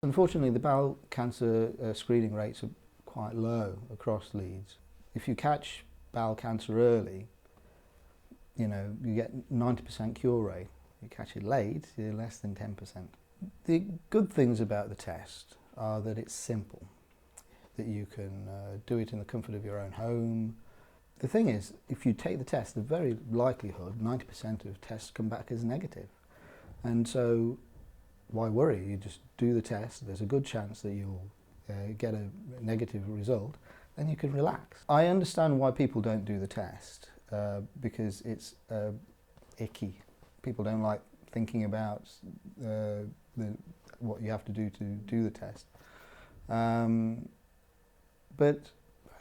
Unfortunately, the bowel cancer screening rates are quite low across Leeds. If you catch bowel cancer early, you get 90% cure rate. You catch it late, you're less than 10%. The good things about the test are that it's simple, that you can do it in the comfort of your own home. The thing is, if you take the test, the very likelihood, 90% of tests come back as negative. And so, why worry? You just do the test, there's a good chance that you'll get a negative result, then you can relax. I understand why people don't do the test, because it's icky. People don't like thinking about what you have to do the test. But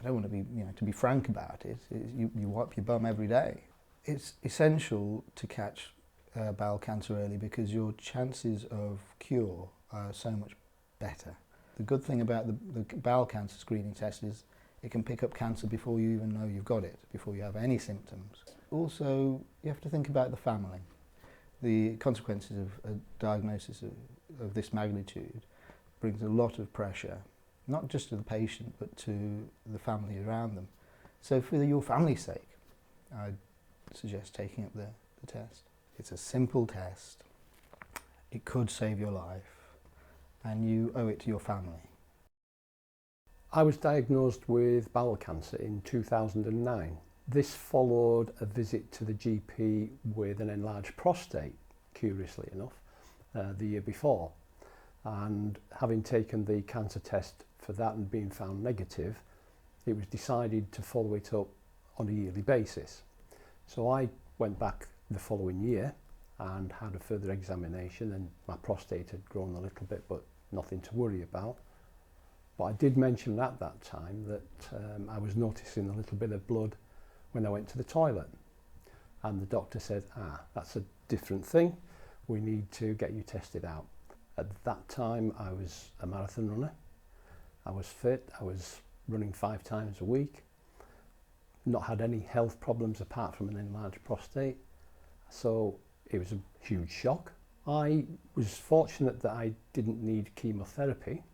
I don't want to be, to be frank about it, you wipe your bum every day. It's essential to catch bowel cancer early because your chances of cure are so much better. The good thing about the bowel cancer screening test is it can pick up cancer before you even know you've got it, before you have any symptoms. Also, you have to think about the family. The consequences of a diagnosis of this magnitude brings a lot of pressure, not just to the patient, but to the family around them. So for your family's sake, I'd suggest taking up the test. It's a simple test. It could save your life, and you owe it to your family. I was diagnosed with bowel cancer in 2009. This followed a visit to the GP with an enlarged prostate, curiously enough, the year before. And having taken the cancer test for that and being found negative, it was decided to follow it up on a yearly basis. So I went back the following year and had a further examination, and my prostate had grown a little bit, but nothing to worry about. But I did mention at that time that I was noticing a little bit of blood when I went to the toilet. And the doctor said, that's a different thing. We need to get you tested out. At that time, I was a marathon runner. I was fit. I was running 5 times a week. Not had any health problems apart from an enlarged prostate. So it was a huge shock. I was fortunate that I didn't need chemotherapy,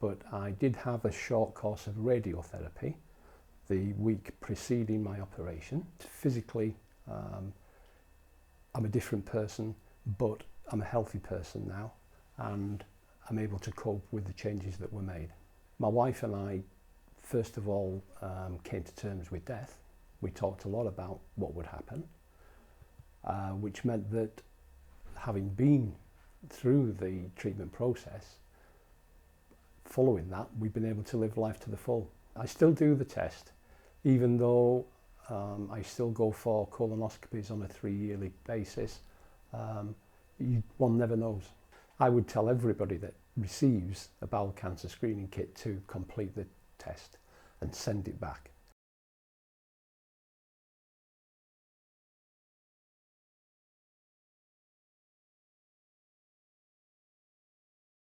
but I did have a short course of radiotherapy the week preceding my operation. Physically, I'm a different person, but I'm a healthy person now, and I'm able to cope with the changes that were made. My wife and I, first of all, came to terms with death. We talked a lot about what would happen, which meant that having been through the treatment process, following that, we've been able to live life to the full. I still do the test, even though I still go for colonoscopies on a 3-yearly basis. One never knows. I would tell everybody that receives a bowel cancer screening kit to complete the test and send it back.